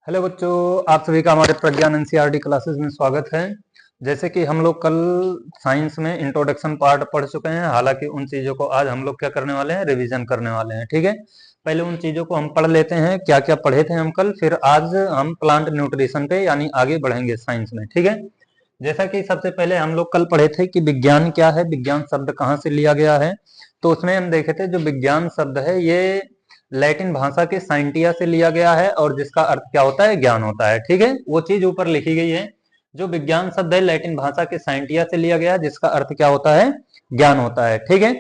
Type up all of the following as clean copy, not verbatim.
Hello बच्चों, आप सभी का हमारे प्रज्ञान एनसीईआरटी क्लासेस में स्वागत है। जैसे कि हम लोग कल साइंस में इंट्रोडक्शन पार्ट पढ़ चुके हैं, हालांकि उन चीज़ों को आज हम लोग क्या करने वाले हैं, रिवीजन करने वाले हैं। ठीक है, पहले उन चीज़ों को हम पढ़ लेते हैं, क्या क्या पढ़े थे हम कल, फिर आज हम प्लांट न्यूट्रिशन पे यानी आगे बढ़ेंगे साइंस में। ठीक है, जैसा कि सबसे पहले हम लोग कल पढ़े थे कि विज्ञान क्या है, विज्ञान शब्द कहाँ से लिया गया है। तो उसमें हम देखे थे जो विज्ञान शब्द है ये लैटिन भाषा के साइंटिया से लिया गया है और जिसका अर्थ क्या होता है, ज्ञान होता है। ठीक है, वो चीज ऊपर लिखी गई है। जो विज्ञान शब्द है लैटिन भाषा के साइंटिया से लिया गया है जिसका अर्थ क्या होता है, ज्ञान होता है। ठीक है,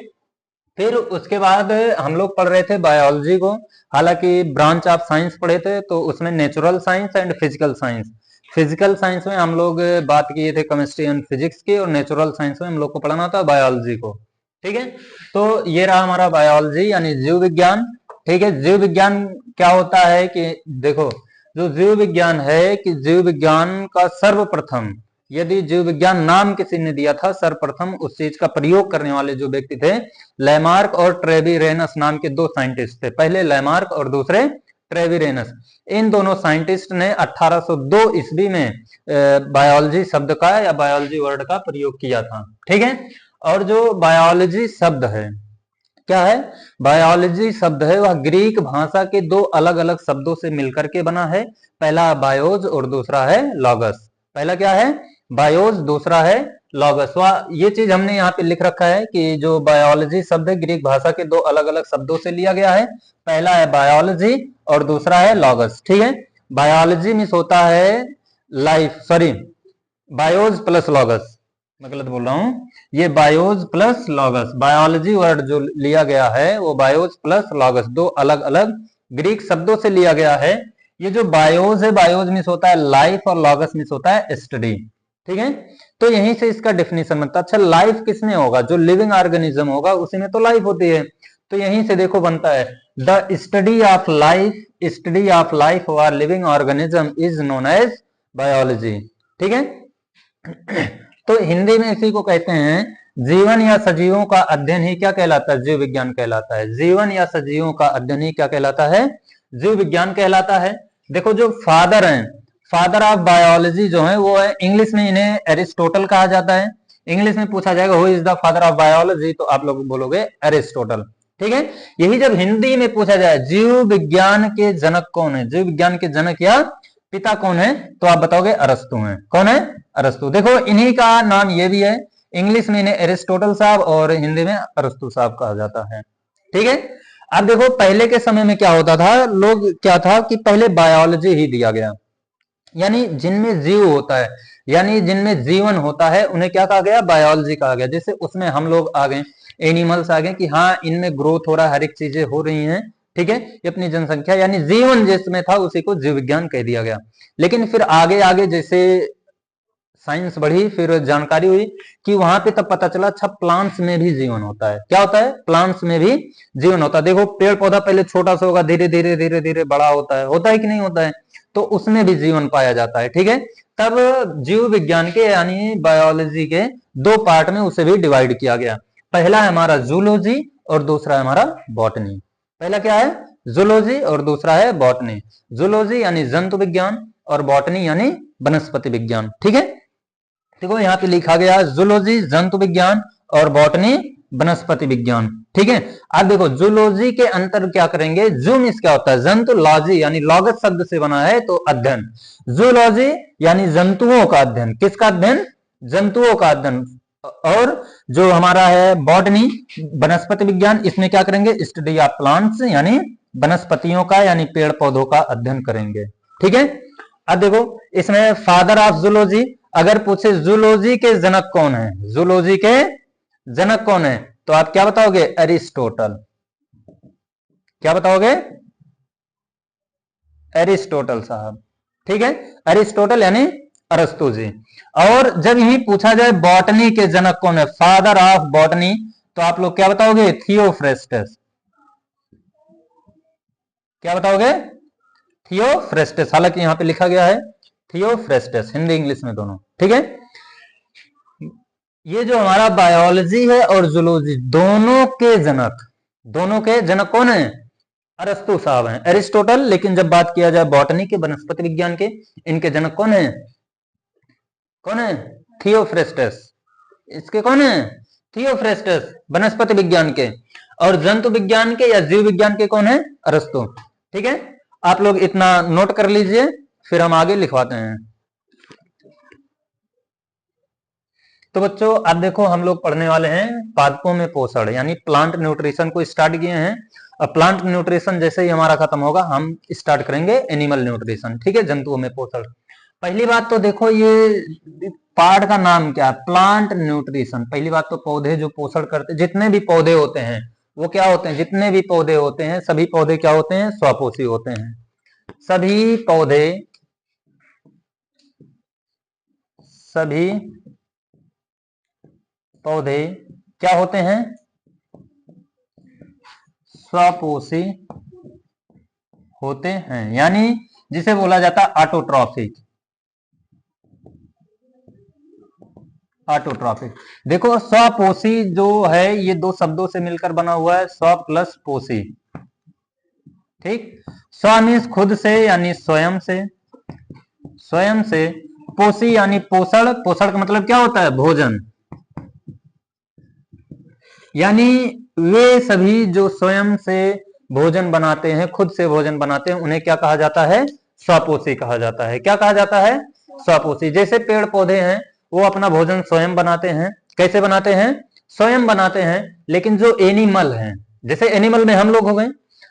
फिर उसके बाद हम लोग पढ़ रहे थे बायोलॉजी को। हालांकि ब्रांच ऑफ साइंस पढ़े थे तो उसमें natural science and physical science. Physical science में हम लोग बात किए थे केमिस्ट्री एंड फिजिक्स की, और नेचुरल साइंस में हम लोग को पढ़ना था बायोलॉजी को। ठीक है, तो ये रहा हमारा बायोलॉजी यानी जीव विज्ञान। ठीक है, जीव विज्ञान क्या होता है कि देखो, जो जीव विज्ञान है कि जीव विज्ञान का सर्वप्रथम, यदि जीव विज्ञान नाम किसी ने दिया था, सर्वप्रथम उस चीज का प्रयोग करने वाले जो व्यक्ति थे, लैमार्क और ट्रेविरेनस नाम के दो साइंटिस्ट थे। पहले लैमार्क और दूसरे ट्रेविरेनस। इन दोनों साइंटिस्ट ने 1802 ईस्वी में बायोलॉजी शब्द का या बायोलॉजी वर्ड का प्रयोग किया था। ठीक है, और जो बायोलॉजी शब्द है, क्या है, बायोलॉजी शब्द है वह ग्रीक भाषा के दो अलग अलग शब्दों से मिलकर के बना है। पहला बायोज और दूसरा है लॉगस। पहला क्या है, बायोज, दूसरा है लॉगस। ये चीज हमने यहाँ पे लिख रखा है कि जो बायोलॉजी शब्द है ग्रीक भाषा के दो अलग अलग शब्दों से लिया गया है। पहला है बायोलॉजी और दूसरा है लॉगस। ठीक है, बायोलॉजी मीन्स होता है लाइफ, सॉरी, बायोज प्लस लॉगस, मैं गलत बोल रहा हूं, ये बायोज प्लस लॉगस, बायोलॉजी वर्ड जो लिया गया है वो बायोज प्लस लॉगस, दो अलग अलग ग्रीक शब्दों से लिया गया है। ये जो बायोज है, बायोज मीन्स होता है लाइफ और लॉगस मीन्स होता है स्टडी। ठीक है, तो यहीं से इसका डेफिनेशन बनता है। अच्छा, लाइफ किसमें होगा, जो लिविंग ऑर्गेनिज्म होगा उसी में तो लाइफ होती है। तो यहीं से देखो बनता है the study of life, study of life और living organism is known as biology. ठीक है, तो हिंदी में इसी को कहते हैं जीवन या सजीवों का अध्ययन ही क्या कहलाता है, जीव विज्ञान कहलाता है। जीवन या सजीवों का अध्ययन ही क्या कहलाता है, जीव विज्ञान कहलाता है। देखो, जो फादर हैं, फादर ऑफ बायोलॉजी जो है वो है, इंग्लिश में इन्हें एरिस्टोटल कहा जाता है। इंग्लिश में पूछा जाएगा who is the father of biology, तो आप लोग बोलोगे एरिस्टोटल। ठीक है, यही जब हिंदी में पूछा जाए जीव विज्ञान के जनक कौन है, जीव विज्ञान के जनक या पिता कौन है, तो आप बताओगे अरस्तु हैं। कौन है, अरस्तु। देखो, इन्हीं का नाम ये भी है, इंग्लिश में इन्हें एरिस्टोटल साहब और हिंदी में अरस्तु साहब कहा जाता है। ठीक है, अब देखो पहले के समय में क्या होता था, लोग क्या था कि पहले बायोलॉजी ही दिया गया, यानी जिनमें जीव होता है, यानी जिनमें जीवन होता है उन्हें क्या कहा गया, बायोलॉजी कहा गया। जैसे उसमें हम लोग आ गए, एनिमल्स आ गए कि हाँ इनमें ग्रोथ हो रहा है, हर एक चीजें हो रही हैं। ठीक है, ये अपनी जनसंख्या यानी जीवन जिसमें था उसी को जीव विज्ञान कह दिया गया। लेकिन फिर आगे आगे जैसे साइंस बढ़ी, फिर जानकारी हुई कि वहां पे तब पता चला अच्छा प्लांट्स में भी जीवन होता है। क्या होता है, प्लांट्स में भी जीवन होता है। देखो, पेड़ पौधा पहले छोटा सा होगा, धीरे धीरे धीरे धीरे बड़ा होता है कि नहीं होता है, तो उसमें भी जीवन पाया जाता है। ठीक है, तब जीव विज्ञान के यानी बायोलॉजी के दो पार्ट में उसे भी डिवाइड किया गया। पहला है हमारा जूलॉजी और दूसरा है हमारा बॉटनी। पहला क्या है, जूलॉजी और दूसरा है बॉटनी। जूलॉजी यानी जंतु विज्ञान और बॉटनी यानी वनस्पति विज्ञान। ठीक है, देखो यहाँ पे लिखा गया जूलॉजी जंतु विज्ञान और बॉटनी वनस्पति विज्ञान। ठीक है, अब देखो जूलॉजी के अंतर क्या करेंगे, जू मीन्स क्या होता है जंतु, लॉजी यानी लॉगस शब्द से बना है तो अध्ययन। जूलॉजी यानी जंतुओं का अध्ययन, किसका अध्ययन, जंतुओं का अध्ययन। और जो हमारा है बॉटनी वनस्पति विज्ञान, इसमें क्या करेंगे, स्टडी ऑफ प्लांट्स यानी वनस्पतियों का यानी पेड़ पौधों का अध्ययन करेंगे। ठीक है, अब देखो इसमें फादर ऑफ जूलॉजी, अगर पूछे जूलॉजी के जनक कौन है, जूलॉजी के जनक कौन है, तो आप क्या बताओगे, एरिस्टोटल। क्या बताओगे, एरिस्टोटल साहब। ठीक है, एरिस्टोटल यानी अरस्तु जी। और जब यही पूछा जाए बॉटनी के जनक कौन है, फादर ऑफ बॉटनी, तो आप लोग क्या बताओगे, थियोफ्रेस्टस। क्या बताओगे, थियोफ्रेस्टस। हालांकि यहां पे लिखा गया है थियोफ्रेस्टस, हिंदी इंग्लिश में दोनों। ठीक है, ये जो हमारा बायोलॉजी है और जूलॉजी, दोनों के जनक कौन है, अरस्तु साहब हैं, एरिस्टोटल। लेकिन जब बात किया जाए बॉटनी के, वनस्पति विज्ञान के, इनके जनक कौन है? कौन है? थियोफ्रेस्टस। इसके कौन है? थियोफ्रेस्टस, वनस्पति विज्ञान के। और जंतु विज्ञान के या जीव विज्ञान के कौन है? अरस्तु। ठीक है, आप लोग इतना नोट कर लीजिए, फिर हम आगे लिखवाते हैं। तो बच्चों आप देखो, हम लोग पढ़ने वाले हैं पादपों में पोषण, यानी प्लांट न्यूट्रिशन को स्टार्ट किए हैं। अब प्लांट न्यूट्रिशन जैसे ही हमारा खत्म होगा, हम स्टार्ट करेंगे एनिमल न्यूट्रिशन। ठीक है, जंतुओं में पोषण। पहली बात तो देखो, ये पार्ट का नाम क्या है? Plant nutrition. पहली बात तो पौधे जो पोषण करते, जितने भी पौधे होते हैं वो क्या होते हैं? जितने भी पौधे होते हैं, सभी पौधे क्या होते हैं? स्वपोषी होते हैं। सभी पौधे क्या होते हैं? स्वपोषी होते हैं, यानी जिसे बोला जाता है ऑटोट्रॉफिक। ऑटोट्रॉफिक। देखो, स्वपोषी जो है ये दो शब्दों से मिलकर बना हुआ है, स्व प्लस पोषी। ठीक, स्व मीन्स खुद से यानी स्वयं से, स्वयं से। पोषी यानी पोषण। पोषण का मतलब क्या होता है? भोजन। यानी वे सभी जो स्वयं से भोजन बनाते हैं, खुद से भोजन बनाते हैं, उन्हें क्या कहा जाता है? स्वपोषी कहा जाता है। क्या कहा जाता है? स्वपोषी। जैसे पेड़ पौधे हैं, वो अपना भोजन स्वयं बनाते हैं। कैसे बनाते हैं? स्वयं बनाते हैं। लेकिन जो एनिमल हैं, जैसे एनिमल में हम लोग हो गए,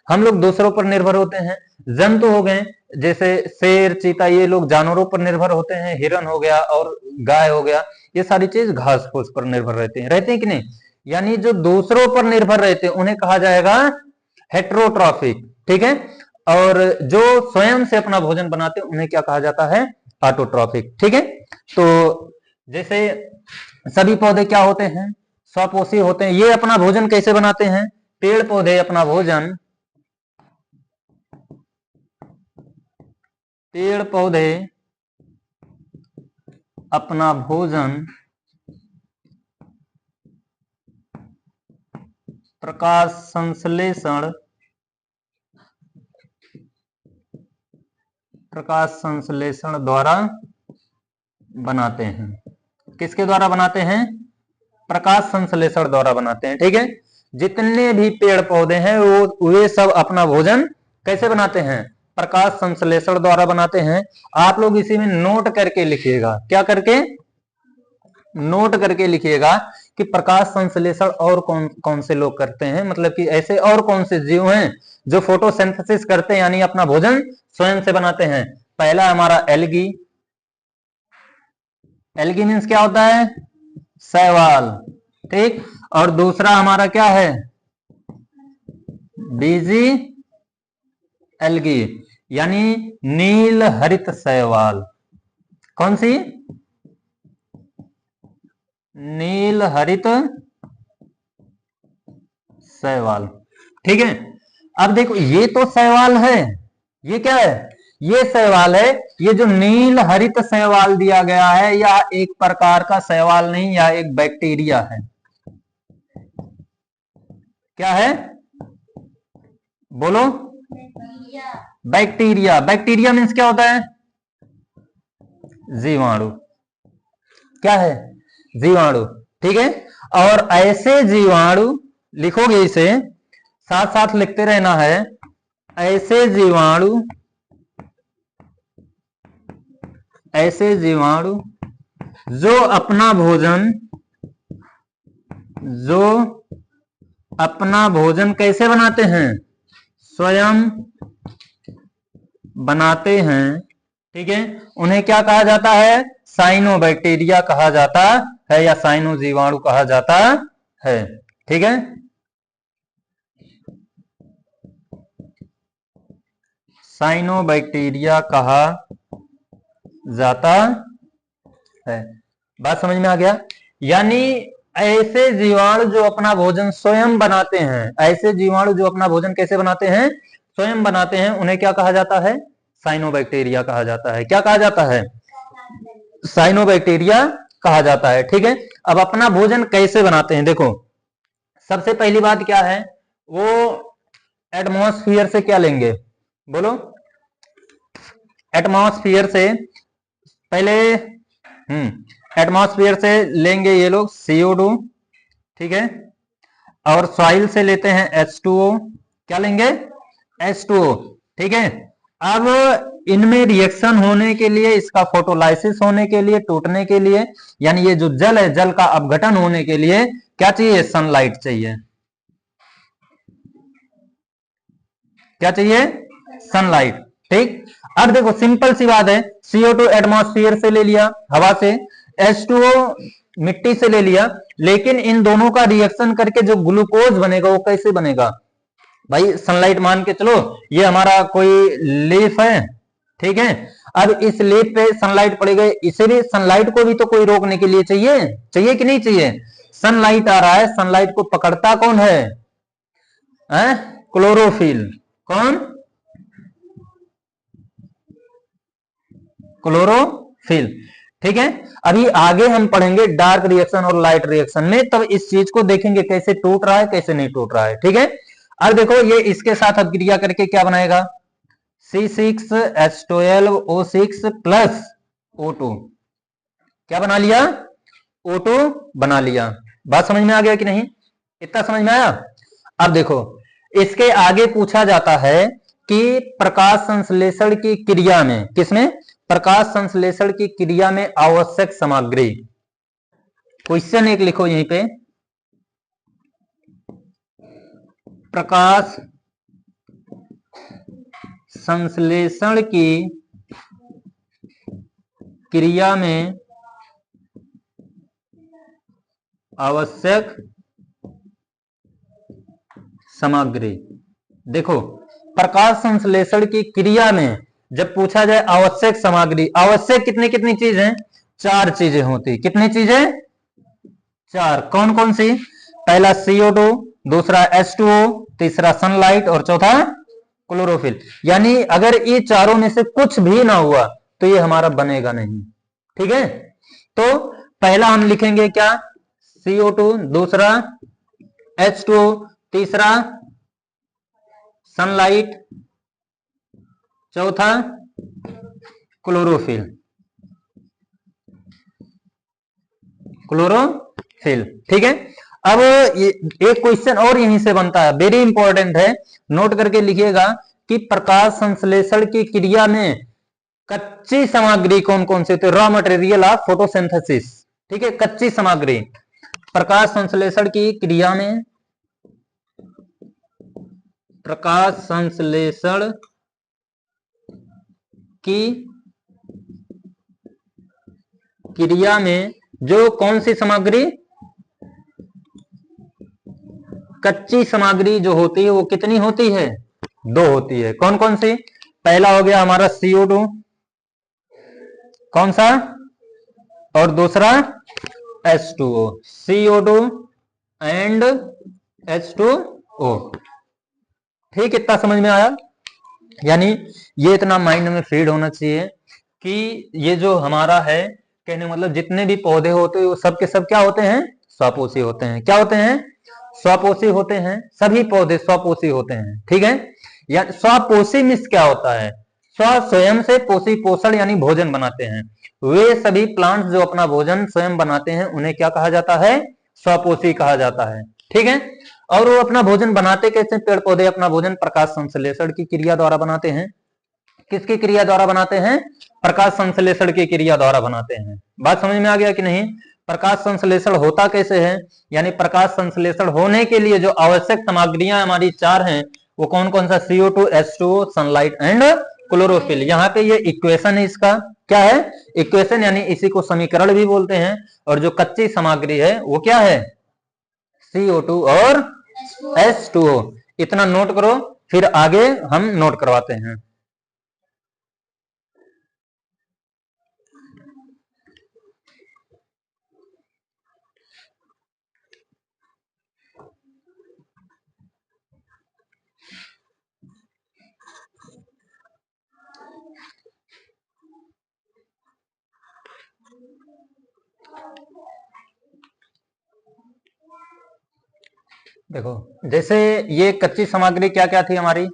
हम लोग दूसरों पर निर्भर होते हैं। जंतु हो गए, जैसे शेर, चीता, ये लोग जानवरों पर निर्भर होते हैं। हिरन हो गया और गाय हो गया, ये सारी चीज घास फूस पर निर्भर रहते हैं कि नहीं? यानी जो दूसरों पर निर्भर रहते हैं उन्हें कहा जाएगा हेट्रोट्रॉफिक। ठीक है, और जो स्वयं से अपना भोजन बनाते हैं उन्हें क्या कहा जाता है? ऑटोट्रॉफिक। ठीक है, तो जैसे सभी पौधे क्या होते हैं? स्वपोषी होते हैं। ये अपना भोजन कैसे बनाते हैं? पेड़ पौधे अपना भोजन, पेड़ पौधे अपना भोजन प्रकाश संश्लेषण द्वारा बनाते हैं। किसके द्वारा बनाते हैं? प्रकाश संश्लेषण द्वारा बनाते हैं। ठीक है, जितने भी पेड़ पौधे हैं वे सब अपना भोजन कैसे बनाते हैं? प्रकाश संश्लेषण द्वारा बनाते हैं। आप लोग इसी में नोट करके लिखिएगा। क्या करके? नोट करके लिखिएगा कि प्रकाश संश्लेषण और कौन कौन से लोग करते हैं, मतलब कि ऐसे और कौन से जीव हैं जो फोटोसिंथेसिस करते हैं, यानी अपना भोजन स्वयं से बनाते हैं। पहला हमारा एल्गी। एल्गी मीन्स क्या होता है? शैवाल। ठीक, और दूसरा हमारा क्या है? बीजी एल्गी, यानी नील हरित शैवाल। कौन सी? नील हरित शैवाल। ठीक है, अब देखो ये तो शैवाल है, ये क्या है? ये शैवाल है। ये जो नील हरित शैवाल दिया गया है, या एक प्रकार का शैवाल नहीं, या एक बैक्टीरिया है। क्या है? बोलो। बैक्टीरिया। बैक्टीरिया मीन्स क्या होता है? जीवाणु। क्या है? जीवाणु। ठीक है, और ऐसे जीवाणु, लिखोगे इसे, साथ साथ लिखते रहना है। ऐसे जीवाणु जो अपना भोजन कैसे बनाते हैं? स्वयं बनाते हैं। ठीक है, उन्हें क्या कहा जाता है? साइनोबैक्टीरिया कहा जाता है, या साइनो जीवाणु कहा जाता है। ठीक है, साइनोबैक्टीरिया कहा जाता है। बात समझ में आ गया? यानी ऐसे जीवाणु जो अपना भोजन स्वयं बनाते हैं, ऐसे जीवाणु जो अपना भोजन कैसे बनाते हैं? स्वयं बनाते हैं, उन्हें क्या कहा जाता है? साइनोबैक्टीरिया कहा जाता है। क्या कहा जाता है? साइनोबैक्टीरिया कहा जाता है। ठीक है, अब अपना भोजन कैसे बनाते हैं? देखो, सबसे पहली बात क्या है? वो एटमॉस्फियर से क्या लेंगे, बोलो। एटमॉस्फियर से पहले एटमॉस्फियर से लेंगे ये लोग CO2, ठीक है, और सॉइल से लेते हैं H2O, क्या लेंगे, H2O, ठीक है। अब इनमें रिएक्शन होने के लिए, इसका फोटोलाइसिस होने के लिए, टूटने के लिए, यानी ये जो जल है, जल का अपघटन होने के लिए क्या चाहिए, सनलाइट चाहिए। क्या चाहिए, सनलाइट, ठीक। अब देखो सिंपल सी बात है, CO2 एटमॉस्फेयर से ले लिया, हवा से, H2O मिट्टी से ले लिया, लेकिन इन दोनों का रिएक्शन करके जो ग्लूकोज बनेगा वो कैसे बनेगा भाई, सनलाइट मान के चलो, ये हमारा कोई लीफ है, ठीक है। अब इस लीफ पे सनलाइट पड़ गई, इसे भी, सनलाइट को भी तो कोई रोकने के लिए चाहिए, चाहिए कि नहीं चाहिए। सनलाइट आ रहा है, सनलाइट को पकड़ता कौन है, क्लोरोफिल। कौन, क्लोरोफिल, ठीक है। अभी आगे हम पढ़ेंगे डार्क रिएक्शन और लाइट रिएक्शन में, तब इस चीज को देखेंगे कैसे टूट रहा है, कैसे नहीं टूट रहा है, ठीक है। अब देखो ये इसके साथ अब क्रिया करके क्या बनाएगा, C6H12O6 प्लस O2, क्या बना लिया, O2 बना लिया। बात समझ में आ गया कि नहीं, इतना समझ में आया। अब देखो इसके आगे पूछा जाता है कि प्रकाश संश्लेषण की क्रिया में, किसमें, प्रकाश संश्लेषण की क्रिया में आवश्यक सामग्री। क्वेश्चन एक लिखो यहीं पे, प्रकाश संश्लेषण की क्रिया में आवश्यक सामग्री। देखो प्रकाश संश्लेषण की क्रिया में जब पूछा जाए आवश्यक सामग्री, आवश्यक कितनी कितनी चीज है, चार चीजें होती, कितनी चीजें, चार। कौन कौन सी, पहला CO2, दूसरा H2O, तीसरा सनलाइट और चौथा क्लोरोफिल। यानी अगर ये चारों में से कुछ भी ना हुआ तो ये हमारा बनेगा नहीं, ठीक है। तो पहला हम लिखेंगे क्या, CO2, दूसरा H2O, तीसरा सनलाइट, चौथा क्लोरोफिल, क्लोरोफिल, ठीक है। अब ये एक क्वेश्चन और यहीं से बनता है, वेरी इंपॉर्टेंट है, नोट करके लिखिएगा कि प्रकाश संश्लेषण की क्रिया में कच्ची सामग्री कौन कौन सी होती है, रॉ मटेरियल ऑफ फोटोसिंथेसिस, ठीक है, कच्ची सामग्री। प्रकाश संश्लेषण की क्रिया में, प्रकाश संश्लेषण की क्रिया में जो कौन सी सामग्री, कच्ची सामग्री जो होती है वो कितनी होती है, दो होती है। कौन कौन सी, पहला हो गया हमारा CO2, कौन सा, और दूसरा H2O, CO2 एंड H2O, ठीक, इतना समझ में आया। यानी ये इतना माइंड में फीड होना चाहिए कि ये जो हमारा है, कहने मतलब जितने भी पौधे होते हैं वो सब के सब क्या होते हैं, स्वपोषी होते हैं। क्या होते हैं, स्वपोषी होते हैं, सभी पौधे स्वपोषी होते हैं, ठीक है। या स्वपोषी मीन्स क्या होता है, स्व स्वयं से पोषी, पोषण यानी भोजन बनाते हैं। वे सभी प्लांट्स जो अपना भोजन स्वयं बनाते हैं उन्हें क्या कहा जाता है, स्वपोषी कहा जाता है, ठीक है। और वो अपना भोजन बनाते कैसे, पेड़ पौधे अपना भोजन प्रकाश संश्लेषण की क्रिया द्वारा बनाते हैं। किसकी क्रिया द्वारा बनाते हैं, प्रकाश संश्लेषण की क्रिया द्वारा बनाते हैं। बात समझ में आ गया कि नहीं। प्रकाश संश्लेषण होता कैसे है, यानी प्रकाश संश्लेषण होने के लिए जो आवश्यक सामग्रियां हमारी चार हैं वो कौन कौन सा, CO2, H2O, sunlight and chlorophyll. यहाँ पे ये इक्वेशन है, इसका क्या है, इक्वेशन, यानी इसी को समीकरण भी बोलते हैं। और जो कच्ची सामग्री है वो क्या है, CO2 और H2O। इतना नोट करो, फिर आगे हम नोट करवाते हैं। देखो, जैसे ये कच्ची सामग्री क्या क्या थी हमारी,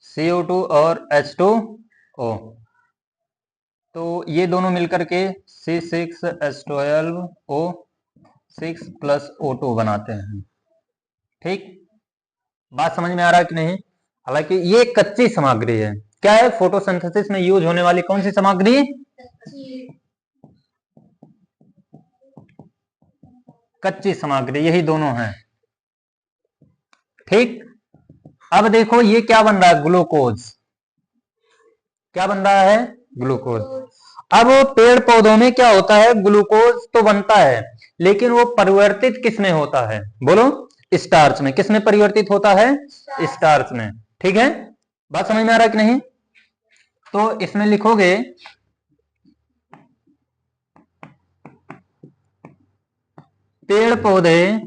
CO2 और H2O, तो ये दोनों मिलकर के C6H12O6 प्लस O2 बनाते हैं। ठीक, बात समझ में आ रहा है कि नहीं? हालांकि ये कच्ची सामग्री है। क्या है? फोटोसिंथेसिस में यूज होने वाली कौन सी सामग्री? कच्ची सामग्री, यही दोनों हैं। ठीक, अब देखो ये क्या बन रहा है, ग्लूकोज। क्या बन रहा है? ग्लूकोज। अब पेड़ पौधों में क्या होता है, ग्लूकोज तो बनता है, लेकिन वो परिवर्तित किस में होता है, बोलो? स्टार्च में। किस में परिवर्तित होता है? स्टार्च में। ठीक है, बात समझ में आ रहा है कि नहीं? तो इसमें लिखोगे पेड़ पौधे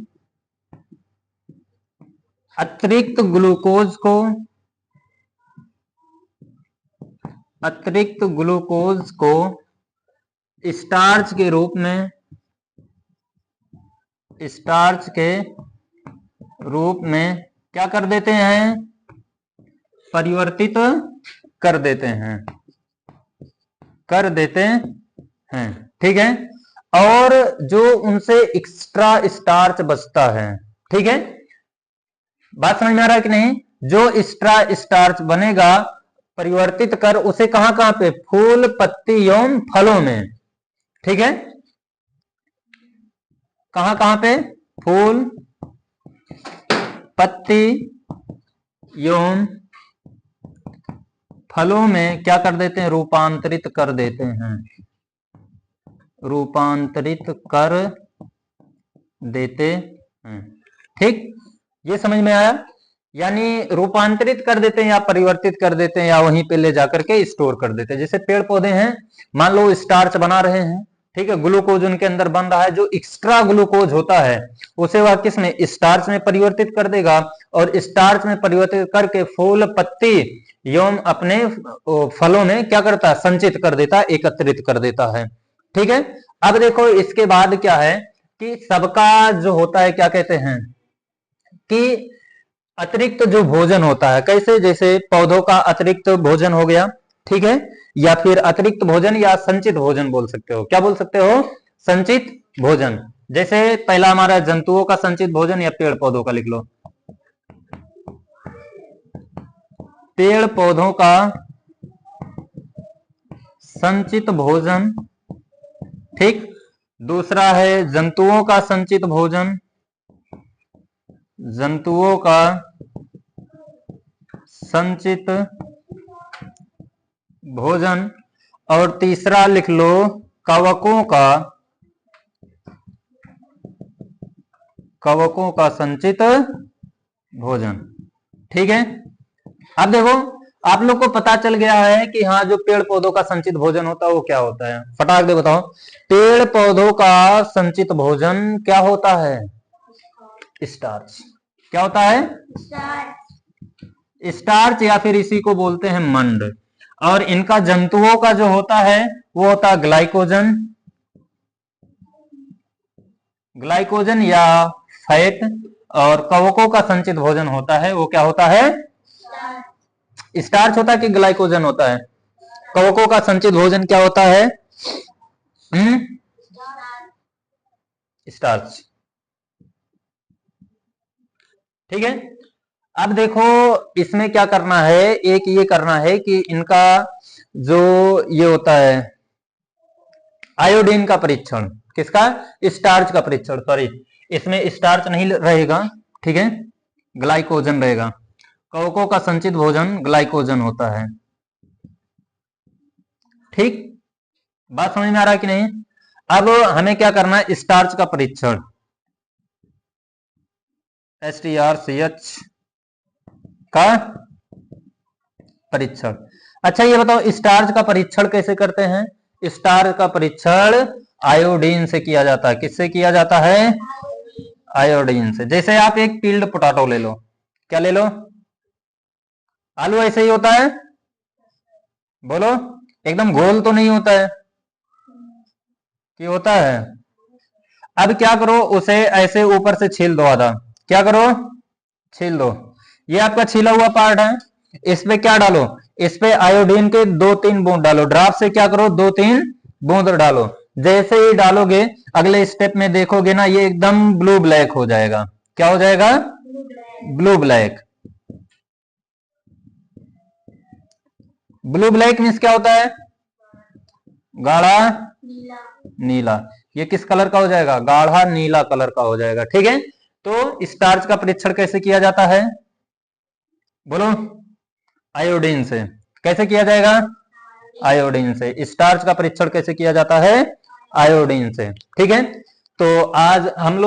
अतिरिक्त ग्लूकोज को स्टार्च के रूप में क्या कर देते हैं, परिवर्तित कर देते हैं। ठीक है, और जो उनसे एक्स्ट्रा स्टार्च बचता है, ठीक है, बात समझ में आ रहा है कि नहीं? जो एक्स्ट्रा स्टार्च बनेगा परिवर्तित कर उसे कहां कहां पे, फूल पत्ती एवं फलों में। ठीक है, कहां कहां पे, फूल पत्ती एवं फलों में क्या कर देते हैं, रूपांतरित कर देते हैं, रूपांतरित कर देते हैं। ठीक, ये समझ में आया? यानी रूपांतरित कर देते हैं या परिवर्तित कर देते हैं या वहीं पे ले जाकर के स्टोर कर देते हैं। जैसे पेड़ पौधे हैं, मान लो स्टार्च बना रहे हैं, ठीक है, ग्लूकोज उनके अंदर बन रहा है, जो एक्स्ट्रा ग्लूकोज होता है उसे वह किस में, स्टार्च में परिवर्तित कर देगा, और स्टार्च में परिवर्तित करके फूल पत्ती एवं अपने फलों में क्या करता है, संचित कर देता, एकत्रित कर देता है। ठीक है, अब देखो इसके बाद क्या है कि सबका जो होता है क्या कहते हैं कि अतिरिक्त जो भोजन होता है, कैसे, जैसे पौधों का अतिरिक्त भोजन हो गया, ठीक है, या फिर अतिरिक्त भोजन या संचित भोजन बोल सकते हो। क्या बोल सकते हो? संचित भोजन। जैसे पहला हमारा जंतुओं का संचित भोजन या पेड़ पौधों का लिख लो, पेड़ पौधों का संचित भोजन। ठीक, दूसरा है जंतुओं का संचित भोजन, जंतुओं का संचित भोजन, और तीसरा लिख लो कवकों का संचित भोजन। ठीक है, अब देखो आप लोग को पता चल गया है कि हाँ, जो पेड़ पौधों का संचित भोजन होता है वो क्या होता है, फटाक दे बताओ। पेड़ पौधों का संचित भोजन क्या होता है? स्टार्च। क्या होता है? स्टार्च, या फिर इसी को बोलते हैं मंड। और इनका जंतुओं का जो होता है वो होता है ग्लाइकोजन या फैट, और कवकों का संचित भोजन होता है वो क्या होता है? स्टार्च होता है कि ग्लाइकोजन होता है? कवकों का संचित भोजन क्या होता है? स्टार्च। ठीक है, अब देखो इसमें क्या करना है, एक ये करना है कि इनका जो ये होता है आयोडीन का परीक्षण, किसका? स्टार्च का परीक्षण, सॉरी इसमें स्टार्च नहीं रहेगा, ठीक है, ग्लाइकोजन रहेगा। कवकों का संचित भोजन ग्लाइकोजन होता है। ठीक, बात समझ में आ रहा है कि नहीं? अब हमें क्या करना है, स्टार्च का परीक्षण, STRCH का परीक्षण। अच्छा ये बताओ स्टार्च का परीक्षण कैसे करते हैं? स्टार्च का परीक्षण आयोडीन से किया जाता है। किससे किया जाता है? आयोडीन से। जैसे आप एक पील्ड पोटैटो ले लो, क्या ले लो? आलू ऐसे ही होता है, बोलो, एकदम गोल तो नहीं होता है कि होता है? अब क्या करो, उसे ऐसे ऊपर से छील दो आधा, क्या करो, छील दो। ये आपका छिला हुआ पार्ट है, इस पे क्या डालो, इस पे आयोडीन के 2-3 बूंद डालो, ड्रॉप से क्या करो 2-3 बूंद डालो। जैसे ही डालोगे अगले स्टेप में देखोगे ना ये एकदम ब्लू ब्लैक हो जाएगा। क्या हो जाएगा, blue black. Blue black means क्या होता है, गाढ़ा नीला। ये किस कलर का हो जाएगा, गाढ़ा नीला कलर का हो जाएगा। ठीक है, तो स्टार्च का परीक्षण कैसे किया जाता है, बोलो, आयोडीन से। कैसे किया जाएगा, आयोडीन से। स्टार्च का परीक्षण कैसे किया जाता है, आयोडीन से। ठीक है, तो आज हम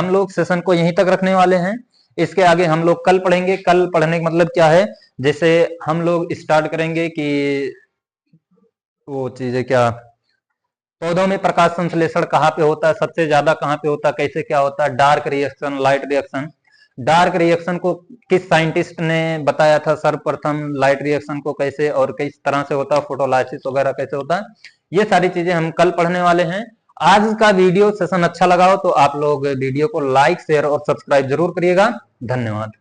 लोग सेशन को यहीं तक रखने वाले हैं। इसके आगे हम लोग कल पढ़ेंगे। कल पढ़ने का मतलब क्या है, जैसे हम लोग स्टार्ट करेंगे कि वो चीजें क्या, पौधों में प्रकाश संश्लेषण कहाँ पे होता है, सबसे ज्यादा कहाँ पे होता है, कैसे क्या होता है, dark reaction, light reaction. Dark reaction को किस साइंटिस्ट ने बताया था सर्वप्रथम, लाइट रिएक्शन को कैसे और किस तरह से होता है, फोटोलाइसिस वगैरह कैसे होता है, ये सारी चीजें हम कल पढ़ने वाले हैं। आज का वीडियो सेशन अच्छा लगा हो तो आप लोग वीडियो को लाइक शेयर और सब्सक्राइब जरूर करिएगा। धन्यवाद।